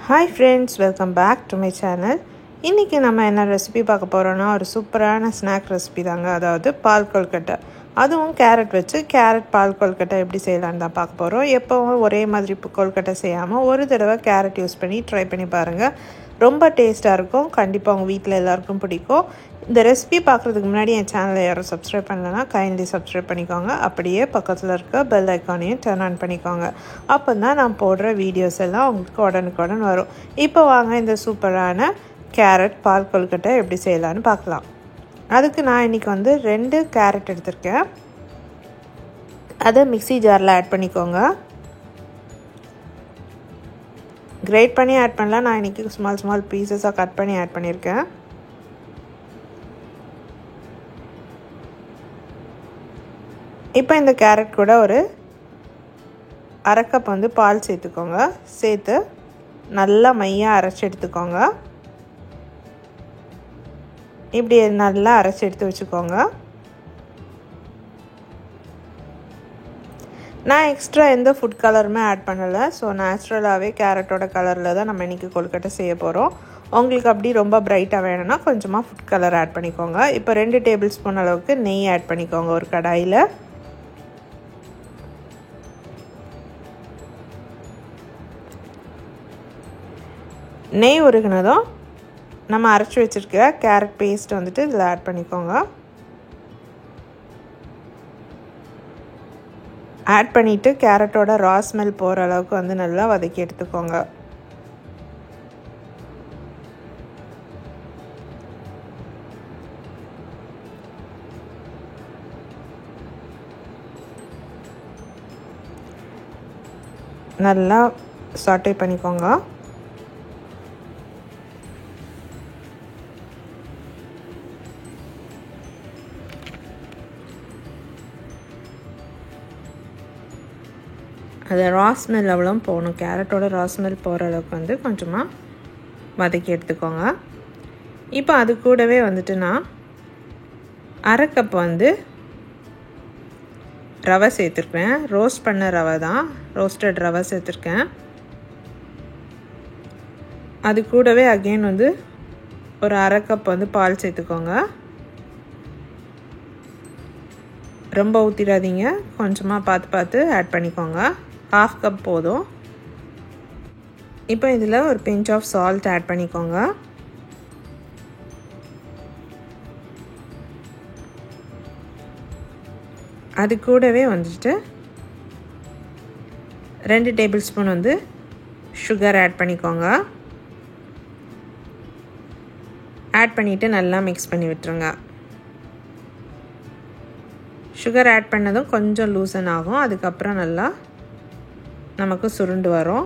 Hi friends, welcome back to my channel. இன்னைக்கு நம்ம என்ன ரெசிபி பார்க்க போறோம்னா ஒரு சூப்பரான ஸ்நாக் ரெசிபி தாங்க. அதாவது பால் கொல்கட்டை. அதுவும் கேரட் வச்சு கேரட் பால் கொல்கட்டை எப்படி செய்யலாம்னு தான் பார்க்க போறோம். எப்பவும் ஒரே மாதிரி கொல்கட்டை செய்யாம ஒரு தடவை கேரட் யூஸ் பண்ணி ட்ரை பண்ணி பாருங்க. ரொம்ப டேஸ்டா இருக்கும். கண்டிப்பா உங்க வீட்ல எல்லாருக்கும் பிடிக்கும். இந்த ரெசிபி பார்க்குறதுக்கு முன்னாடி என் சேனலை யாரும் சப்ஸ்கிரைப் பண்ணலனா கைண்ட்லி சப்ஸ்கிரைப் பண்ணிக்கோங்க. அப்படியே பக்கத்தில் இருக்க பெல் ஐக்கானையும் டர்ன் ஆன் பண்ணிக்கோங்க. அப்போ தான் நான் போடுற வீடியோஸ் எல்லாம் உங்களுக்கு உடனுக்குடன் வரும். இப்போ வாங்க இந்த சூப்பரான கேரட் பால் கொல்கட்டை எப்படி செய்யலான்னு பார்க்கலாம். அதுக்கு நான் இன்றைக்கி 2 கேரட் எடுத்திருக்கேன். அதை மிக்ஸி ஜாரில் ஆட் பண்ணிக்கோங்க. கிரேட் பண்ணி ஆட் பண்ணலாம். நான் இன்றைக்கி ஸ்மால் பீசஸாக கட் பண்ணி ஆட் பண்ணியிருக்கேன். இப்போ இந்த கேரட் கூட ஒரு அரை கப் பால் சேர்த்துக்கோங்க. சேர்த்து நல்லா மையாக அரைச்சி எடுத்துக்கோங்க. இப்படி நல்லா அரைச்சி எடுத்து வச்சுக்கோங்க. நான் எக்ஸ்ட்ரா எந்த ஃபுட் கலருமே ஆட் பண்ணலை. ஸோ நேச்சுரலாகவே கேரட்டோட கலரில் தான் நம்ம இன்றைக்கி கொல்கட்டை செய்ய போகிறோம். உங்களுக்கு அப்படி ரொம்ப பிரைட்டாக வேணும்னா கொஞ்சமாக ஃபுட் கலர் ஆட் பண்ணிக்கோங்க. இப்போ 2 டேபிள் ஸ்பூன் அளவுக்கு நெய் ஆட் பண்ணிக்கோங்க ஒரு கடாயில். நெய் உருகினதும் நம்ம அரைச்சி வச்சுருக்க கேரட் பேஸ்ட் இதில் ஆட் பண்ணிக்கோங்க. ஆட் பண்ணிவிட்டு கேரட்டோட ரா ஸ்மெல் போகிற அளவுக்கு நல்லா வதக்கி எடுத்துக்கோங்க. நல்லா சாட்டே பண்ணிக்கோங்க. அது ரா ஸ்மெல் அவ்வளோ போகணும். கேரட்டோட ரா ஸ்மெல் போகிற அளவுக்கு கொஞ்சமாக வதக்கி எடுத்துக்கோங்க. இப்போ அது கூடவே நான் அரை கப் ரவை சேர்த்துருக்கேன். ரோஸ்ட் பண்ண ரவை தான், ரோஸ்டட் ரவை சேர்த்துருக்கேன். அது கூடவே அகெயின் ஒரு அரை கப் பால் சேர்த்துக்கோங்க. ரொம்ப ஊற்றிடாதீங்க, கொஞ்சமாக பார்த்து ஆட் பண்ணிக்கோங்க. 1/2 கப் போதும். இப்போ இதில் ஒரு பிஞ்ச் ஆஃப் சால்ட் ஆட் பண்ணிக்கோங்க. அது கூடவே 2 டேபிள் ஸ்பூன் சுகர் ஆட் பண்ணிக்கோங்க. ஆட் பண்ணிவிட்டு நல்லா மிக்ஸ் பண்ணி விட்டுருங்க. சுகர் ஆட் பண்ணதும் கொஞ்சம் லூசன் ஆகும். அதுக்கப்புறம் நல்லா நமக்கு சுருண்டு வரும்.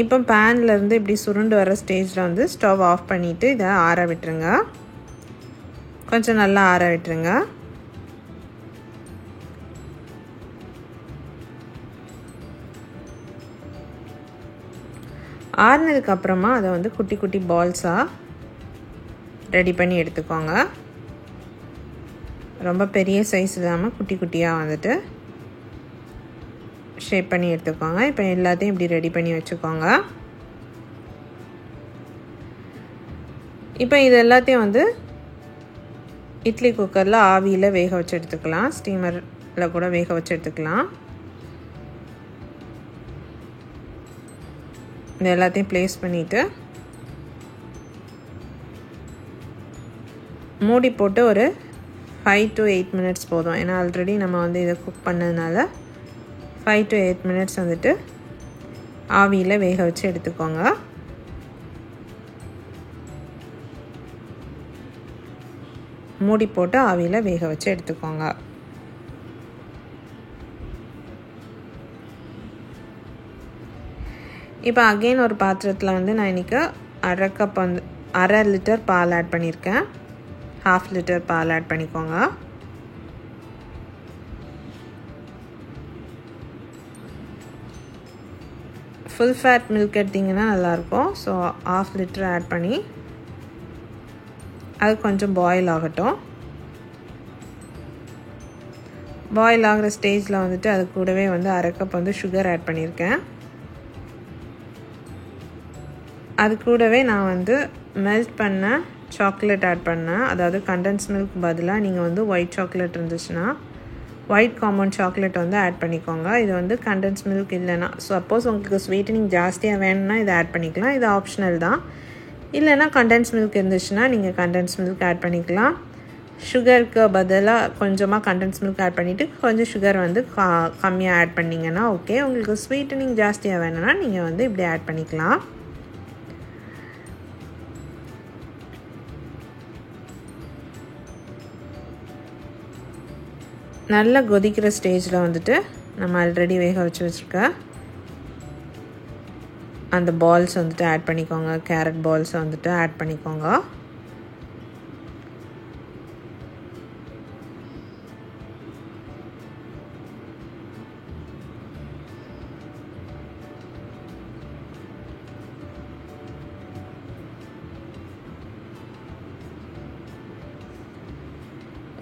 இப்போ பேன்லேருந்து இப்படி சுருண்டு வர ஸ்டேஜில் ஸ்டவ் ஆஃப் பண்ணிவிட்டு இதை ஆற விட்டுருங்க. கொஞ்சம் நல்லா ஆற விட்டுருங்க. ஆறுனதுக்கப்புறமா அதை குட்டி குட்டி பால்ஸாக ரெடி பண்ணி எடுத்துக்கோங்க. ரொம்ப பெரிய சைஸ் இல்லாமல் குட்டி குட்டியாக ஷேப் பண்ணி எடுத்துக்கோங்க. இப்போ எல்லாத்தையும் இப்படி ரெடி பண்ணி வச்சுக்கோங்க. இப்போ இது எல்லாத்தையும் இட்லி குக்கரில் ஆவியில் வேக வச்சு எடுத்துக்கலாம். ஸ்டீமரில் கூட வேக வச்சு எடுத்துக்கலாம். இது எல்லாத்தையும் ப்ளேஸ் பண்ணிவிட்டு மூடி போட்டு ஒரு 5 to 8 மினிட்ஸ் போதும். ஏன்னா ஆல்ரெடி நம்ம இதை குக் பண்ணதுனால 5 to 8 மினிட்ஸ் ஆவியில் வேக வச்சு எடுத்துக்கோங்க. மூடி போட்டு ஆவியில் வேக வச்சு எடுத்துக்கோங்க. இப்போ அகெயின் ஒரு பாத்திரத்தில் நான் இன்றைக்கி அரை கப் 1/2 லிட்டர் பால் ஆட் பண்ணியிருக்கேன். 1/2 லிட்டர் பால் ஆட் பண்ணிக்கோங்க. ஃபுல் ஃபேட் மில்க் எடுத்திங்கன்னா நல்லாயிருக்கும். ஸோ 1/2 லிட்டர் ஆட் பண்ணி அது கொஞ்சம் பாயில் ஆகட்டும். பாயில் ஆகிற ஸ்டேஜில் வந்துட்டு அது கூடவே வந்து அரை கப் வந்து சுகர் ஆட் பண்ணியிருக்கேன். அது கூடவே நான் வந்து மெல்ட் பண்ண சாக்லேட் ஆட் பண்ணேன். அதாவது கண்டென்ஸ் மில்க் பதிலாக நீங்கள் வந்து ஒயிட் சாக்லேட் இருந்துச்சுன்னா ஒயிட் காம்பவுண்ட் சாக்லேட் வந்து ஆட் பண்ணிக்கோங்க. இது வந்து கண்டென்ஸ் மில்க் இல்லைன்னா, சப்போஸ் உங்களுக்கு ஸ்வீட்டனிங் ஜாஸ்தியாக வேணும்னா இதை ஆட் பண்ணிக்கலாம். இது ஆப்ஷனல் தான். இல்லைன்னா கண்டென்ஸ் மில்க் இருந்துச்சுன்னா நீங்கள் கண்டென்ஸ் மில்க் ஆட் பண்ணிக்கலாம். சுகருக்கு பதிலாக கொஞ்சமாக கண்டென்ஸ் மில்க் ஆட் பண்ணிவிட்டு கொஞ்சம் சுகர் வந்து கம்மியாக ஆட் பண்ணிங்கன்னா ஓகே. உங்களுக்கு ஸ்வீட்டனிங் ஜாஸ்தியாக வேணும்னா நீங்கள் வந்து இப்படி ஆட் பண்ணிக்கலாம். நல்லா கொதிக்கிற ஸ்டேஜில் வந்துட்டு நம்ம ஆல்ரெடி வேக வச்சுருக்க அந்த பால்ஸ் வந்துட்டு ஆட் பண்ணிக்கோங்க. கேரட் பால்ஸ் வந்துட்டு ஆட் பண்ணிக்கோங்க.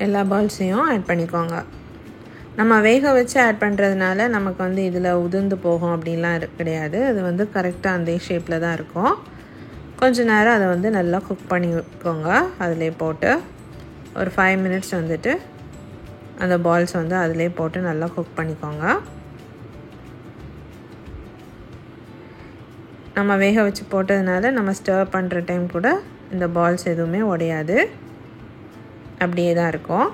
எல்லா பால்ஸையும் ஆட் பண்ணிக்கோங்க. நம்ம வேக வச்சு ஆட் பண்ணுறதுனால நமக்கு வந்து இதில் உதிர்ந்து போகும் அப்படின்லாம் கிடையாது. அது வந்து கரெக்டாக அந்த ஷேப்பில் தான் இருக்கும். கொஞ்ச நேரம் அதை வந்து நல்லா குக் பண்ணிக்கோங்க. அதிலே போட்டு ஒரு 5 மினிட்ஸ் வந்துட்டு அந்த பால்ஸ் வந்து அதிலே போட்டு நல்லா குக் பண்ணிக்கோங்க. நம்ம வேக வச்சு போட்டதுனால நம்ம ஸ்டர் பண்ணுற டைம் கூட இந்த பால்ஸ் எதுவுமே உடையாது, அப்படியே தான் இருக்கும்.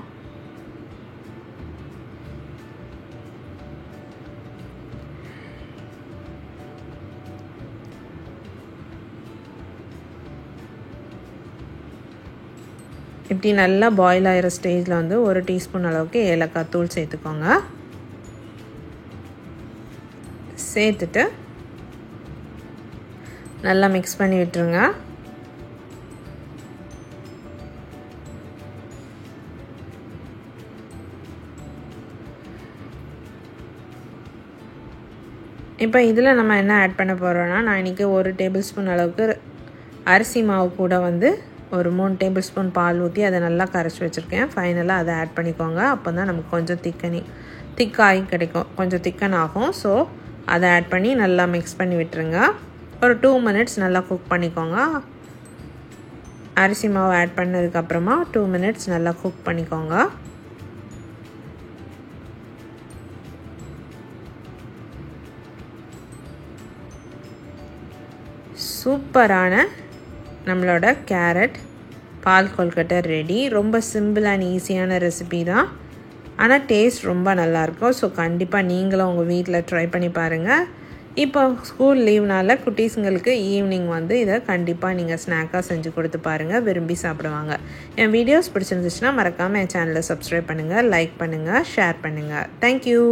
இப்படி நல்லா பாயில் ஆகிற ஸ்டேஜில் வந்து 1 டீஸ்பூன் அளவுக்கு ஏலக்காய் தூள் சேர்த்துக்கோங்க. சேர்த்துட்டு நல்லா மிக்ஸ் பண்ணி விட்டுருங்க. இப்போ இதில் நம்ம என்ன ஆட் பண்ண போகிறோன்னா, நான் இன்றைக்கி 1 டேபிள் ஸ்பூன் அளவுக்கு அரிசி மாவு கூட வந்து ஒரு 3 டேபிள் ஸ்பூன் பால் ஊற்றி அதை நல்லா கரைச்சி வச்சுருக்கேன். ஃபைனலாக அதை ஆட் பண்ணிக்கோங்க. அப்போ தான் நமக்கு கொஞ்சம் திக்காகி கிடைக்கும், கொஞ்சம் திக்கன் ஆகும். ஸோ அதை ஆட் பண்ணி நல்லா மிக்ஸ் பண்ணி விட்டுருங்க. ஒரு 2 மினிட்ஸ் நல்லா குக் பண்ணிக்கோங்க. அரிசி மாவு ஆட் பண்ணதுக்கப்புறமா 2 மினிட்ஸ் நல்லா குக் பண்ணிக்கோங்க. சூப்பரான நம்மளோட கேரட் பால் கொல்கட்டை ரெடி. ரொம்ப சிம்பிள் அண்ட் ஈஸியான ரெசிபி தான், ஆனால் டேஸ்ட் ரொம்ப நல்லாயிருக்கும். ஸோ கண்டிப்பாக நீங்களும் உங்கள் வீட்டில் ட்ரை பண்ணி பாருங்கள். இப்போ ஸ்கூல் லீவ்னால குட்டீஸுங்களுக்கு ஈவினிங் வந்து இதை கண்டிப்பாக நீங்கள் ஸ்நாக்காக செஞ்சு கொடுத்து பாருங்கள், விரும்பி சாப்பிடுவாங்க. என் வீடியோஸ் பிடிச்சிருந்துச்சுன்னா மறக்காமல் என் சேனலை சப்ஸ்கிரைப் பண்ணுங்கள், லைக் பண்ணுங்கள், ஷேர் பண்ணுங்கள். தேங்க்யூ.